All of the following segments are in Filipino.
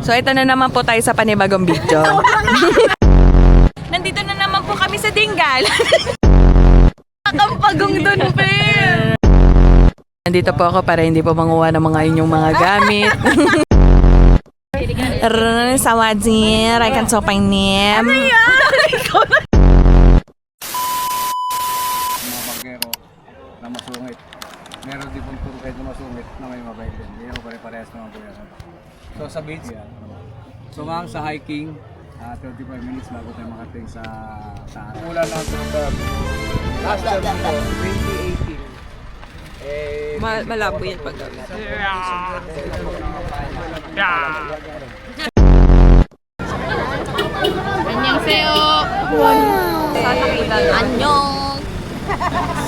So ito na naman po tayo sa panibagong video. Nandito na naman po kami sa Dingal. Kampagong dun, pe. Nandito po ako para hindi po manguha ng mga inyong mga gamit. Sa wadzir, I can so my name. Ano yan? Mga bagero na masungit. Meron din pong tour guide na masungit na may mabait din. Hindi ako pare-parehas naman po yan. So sa beach yan. So ma'am, sa hiking, 35 minutes bago tayo makating sa taas. Mula lang sa last time po, 2018. Malabo yan pag 안녕하세요. Anyong!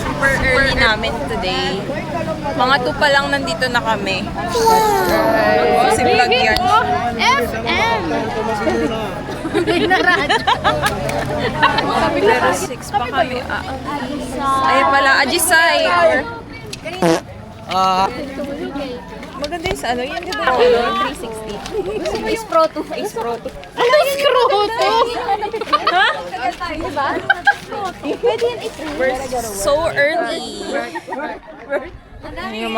Super early namin today. Mga 2 pa lang nandito na kami. Si vlog yan. FM. Pero 6 pa kami. Ay pala, Ajisay. Maganda yung sa ano, yan di ba? 360. Ace Pro 2. Ace Pro 2. Ano yung Pro 2? Ha? Diba? Pwede yan Ace Pro. We're so early. Yung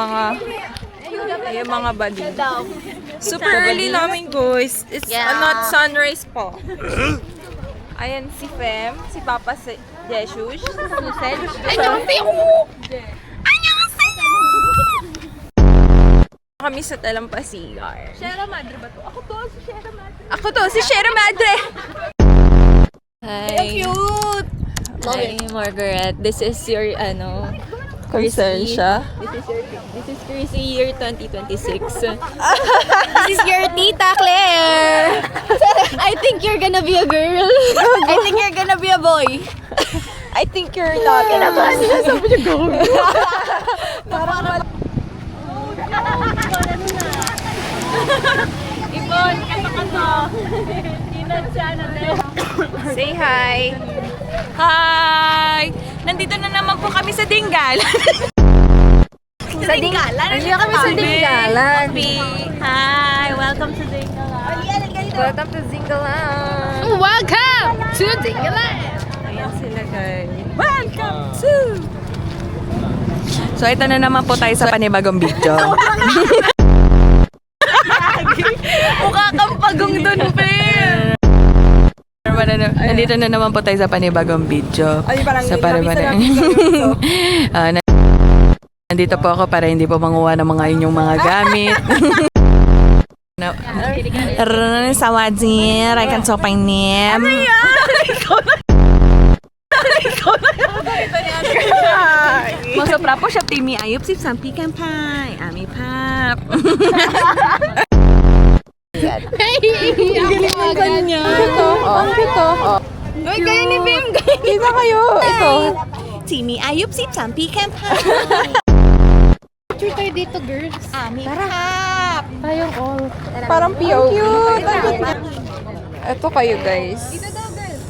mga bali. Super early namin guys. It's not sunrise po. Ayan si Fem, si Papa si Jesus, Susan. Kami sa Talampasigar. Sierra Madre ba to? Ako to, si Sierra Madre. Ako to, si Sierra Madre. Hi. Cute! Hi, Margaret. This is your, Crescencia. This is Chrissy year 2026. This is your tita Claire. I think you're gonna be a girl. I think you're gonna be a boy. I think you're not gonna be. Sinasabi niya girl. Ibon, kato-kato. Say hi. Hi! Nandito na naman po kami sa Dingal. Sa Dingalan? Nandiyan kami sa Dingalan. Hi! Welcome to Dingalan. Welcome to Dingalan. Welcome to Dingalan. Ayan sila guys. Welcome to... So ito na naman po tayo sa panibagong video. Mukha kang pagong dun, pe! Nandito na naman po tayo sa panibagong video. Sa nandito po ako para hindi po manguha ng mga inyong mga gamit. Sa wadzir, I can so my name. Ano yan? Masopra po siya, Timmy Ayup, si Sampi Kampay, Ami Pap. Galing ng kanya. Ito, ito. Uy, kayo ni Bim. Kita kayo, ito. Timmy Ayup, si Sampi Kampay. Picture tayo dito, girls. Ami Pap. Tayong all. Parang POV. Cute. Ito kayo, guys. Dito daw, girls.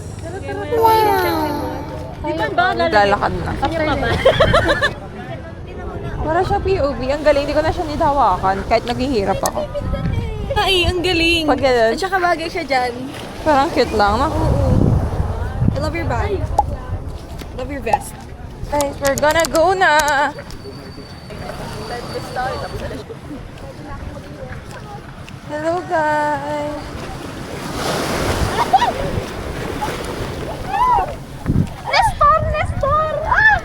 Wow. Lalakad na. Para siya POV. Ang galing. Hindi ko na siya nidawakan. Kahit naghihirap ako. Ay, ang galing. Pag ganun. At saka bagay siya dyan. Parang cute lang, no? I love your bag. Love your vest. Guys, we're gonna go na. Hello, guys. Nestor! Ah!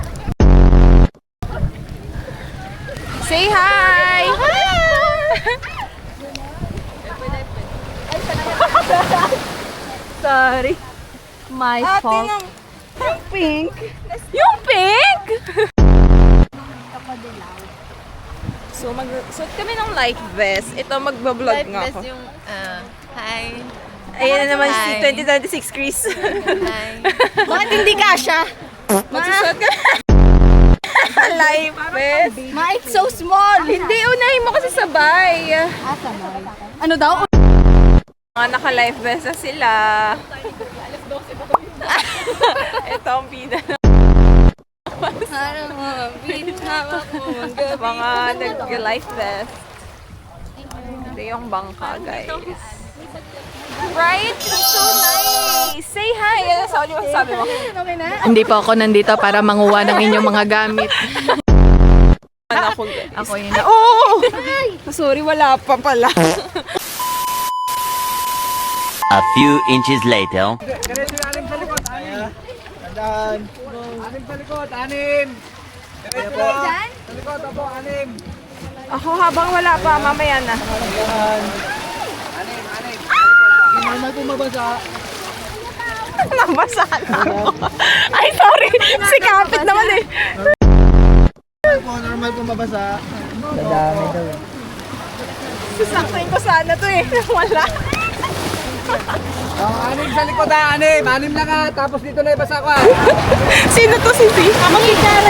Say hi! Sorry. My fault. Yung pink. Yung pink? So, mag-suot kami ng life vest. Ito, magbablog nga ako. yung, hi. Ayan na naman si Hi. 2026 Chris. Hi. Bakit hindi kasha? Magsusuot ka life vest. Ma, it's so small. Hindi, unahin mo kasi sabay. Ano daw? Mga naka-life vest na sila. Ito ang pida. Mga nag-life vest. Ito yung bangka, guys. Right? So nice! Say hi! Ano sabi mo? Hindi po ako nandito para manguha ng inyong mga gamit. Ako yun na. Oh! Sorry, wala pa pala. A few inches later. Ganito yung anim sa likod, anim. Tandaan. Anim sa likod, anim. Ganito lang. Sa likod, abo, anim. Ako habang wala pa, mamaya na. Ayan. Anim, anim. Normal kung mabasa. Nabasa na ako. Ay, sorry! Si Kapit naman eh. Normal kung mabasa. Dadami daw. Sasaktuin ko sana to eh. Wala. Anim sa likod ha, anim. Anim lang ha. Tapos dito na ibasa ko ha. Sino to si Si? Makikita na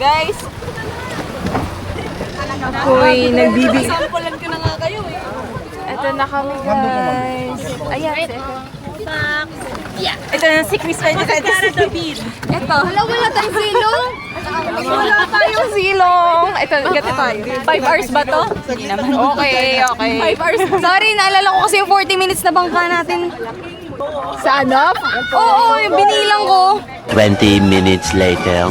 Guys. Ako'y nagbibig. Sampulan ko na nga kayo eh. Ito na kami guys. Ayan. Ito na si Chris 2026. Ito. Wala tayong silong. Wala tayong silong. Ito, gati tayo. 5 hours ba to? Hindi naman. Okay, okay. 5 hours. Sorry, naalala ko kasi yung 40 minutes na bangka natin. Sa ano? Oo, yung binilang ko. 20 minutes later.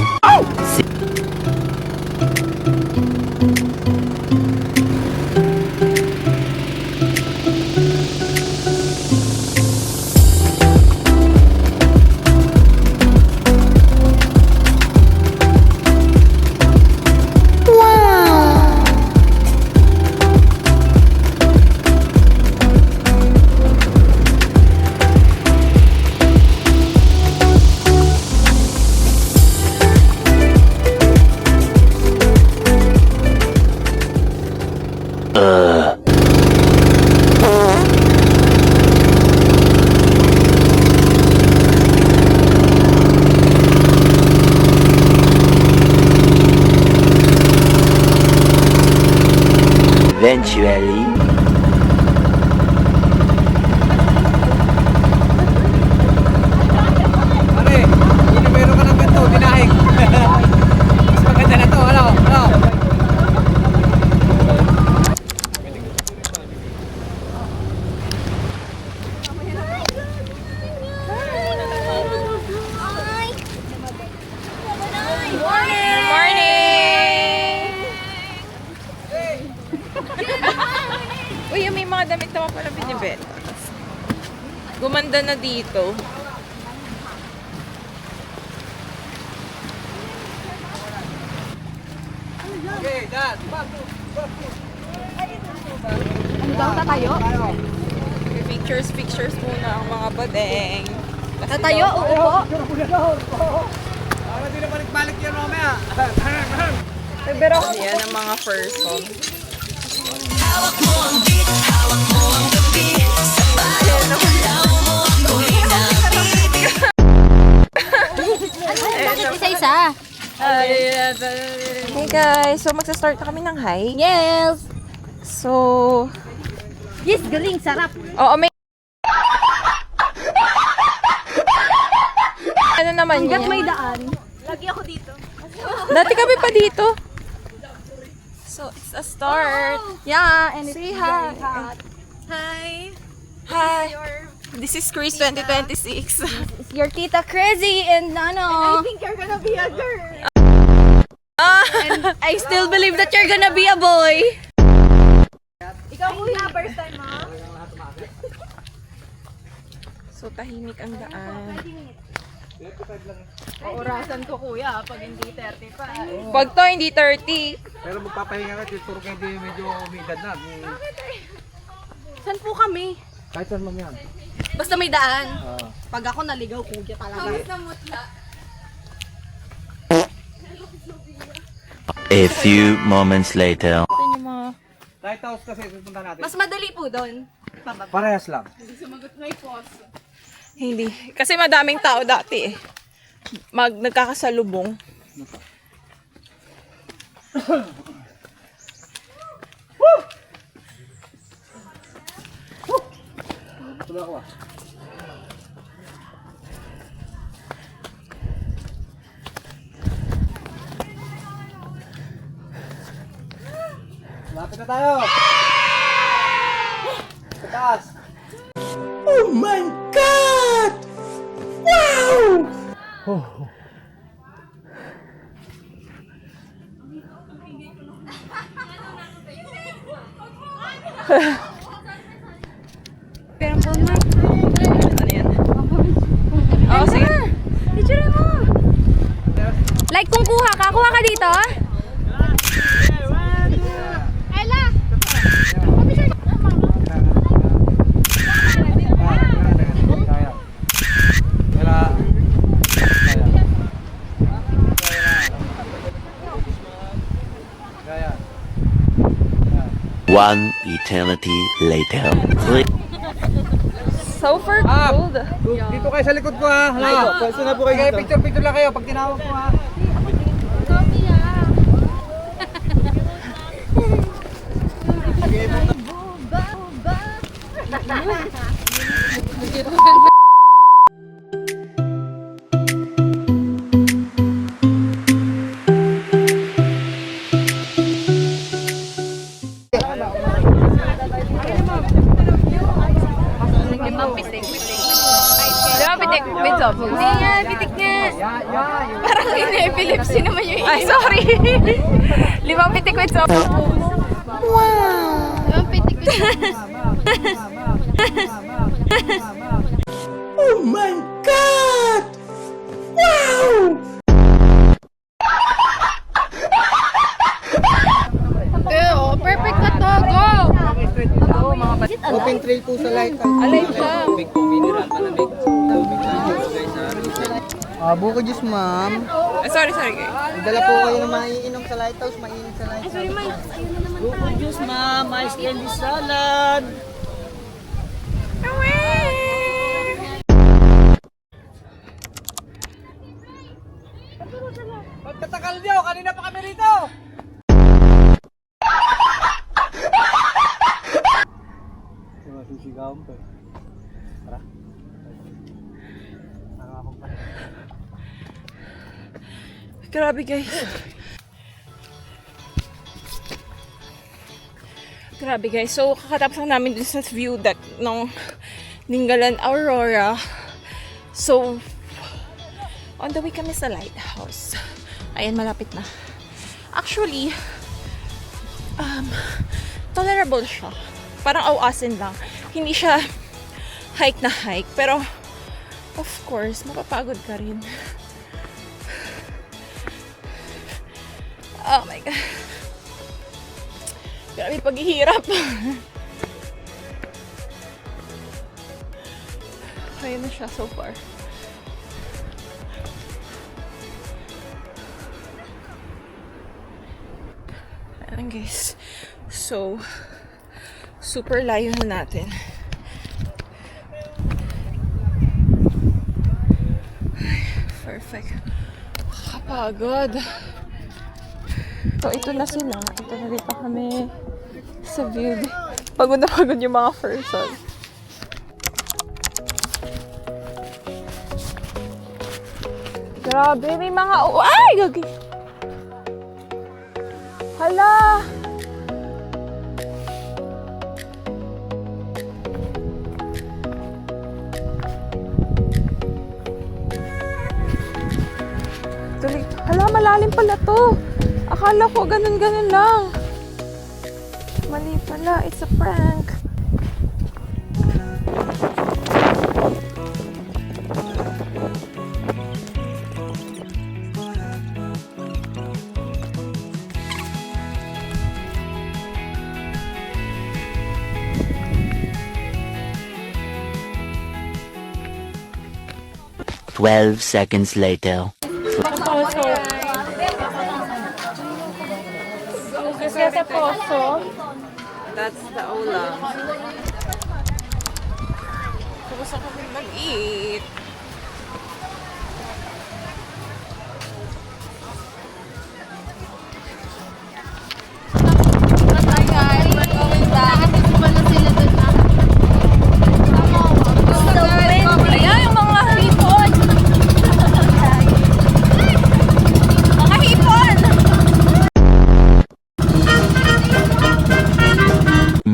Eventually. Pare, kung meron ka ng ganito, dinahing. Mas maganda na to, ano? Ano? Morning! Uy, may mga damit naman pala binibenta. Gumanda na dito. Okay, dad. Tatayo? Pictures muna ang mga badeng. Tatayo? Oo. Para di na balik-balik yan mamaya. Pero yan ang mga person. Isa-isa. Hey guys, so magsa-start na kami ng hike. Yes. So, Yes, galing. Sarap. oo, may ano naman Hanggat yan? may daan. Lagi ako dito. Dati kami pa dito. So, it's a start. Yeah, and it's Say hi. Hi. Hi. This is Chris 2026. It's your tita Crazy and ano. I think you're gonna be a girl. And I still believe that you're gonna be a boy. Ikaw kuya, first time mo? So, tahimik ang daan. Orasan ko kuya, pag hindi 30 pa. Pag to, hindi 30. Pero magpapahinga ka, tuturo ka hindi medyo umidad na. Saan po kami? Kahit saan lang yan. Basta may daan. Pag ako naligaw, kuya talaga. A few moments later. Ito yung mga... Lighthouse kasi pupunta natin. Mas madali po doon. Parehas lang. Hindi. Kasi madaming tao dati eh. Nagkakasalubong. Tuloy ako ah. Lapit na tayo. Sa taas. Ano yan? Oh, sige. Picture mo. Like kung kuha ka dito. Ella! Kaya. Kaya. Kaya. One eternity later. So far, cold. Dito kayo sa likod ko ha. Hala. Pwesto na po kayo dito. Picture lang kayo pag tinawag ko ha. Diba, pitik? Bidsob? Hindi nga, pitik nga. Parang ina-epilepsy naman yung Ay, sorry. Limang pitik with soap. Diba, pitik? Oh my God! Perfect na to! Go! Open trail po sa light. Alay siya. Buko juice, ma'am. Sorry, guys. Dala po kayo ng maiinom sa lighthouse, mainit sa lighthouse. Buko juice, ma'am. Ice candy salad. Pagtatakal niyo, kanina pa kami rito. Sisigaw mo. Tara. Grabe, guys. Grabe, guys. So, kakatapos lang namin dun sa view deck ng Ningalan Aurora. So, on the way kami sa lighthouse. Ayan, malapit na. Actually, tolerable siya. Parang awasin lang. Hindi siya hike na hike. Pero, of course, mapapagod ka rin. Oh my God. Grabe paghihirap. Kaya na siya so far. Ayan guys. So, super layo na natin. Perfect. Kapagod. So, ito na sila. Ito na dito kami sa view. Pagod na pagod yung mga person. Grabe, may mga... Ay! Gagi! Hala! Tuloy. Hala, malalim pala to. Akala ko ganun-ganun lang. Mali pala. It's a prank. Twelve seconds later. That's the ulam. Gusto kami mag-eat. Hi guys, we're going back. Ayan yung mga hipon. Mga hipon!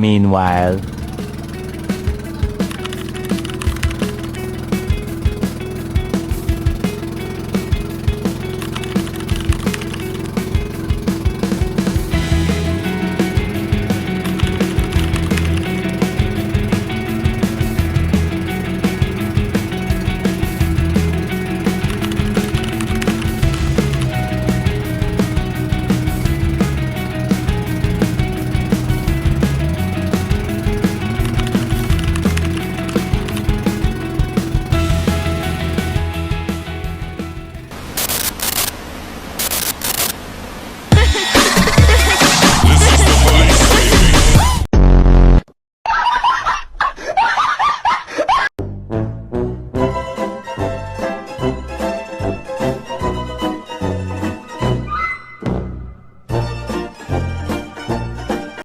Meanwhile.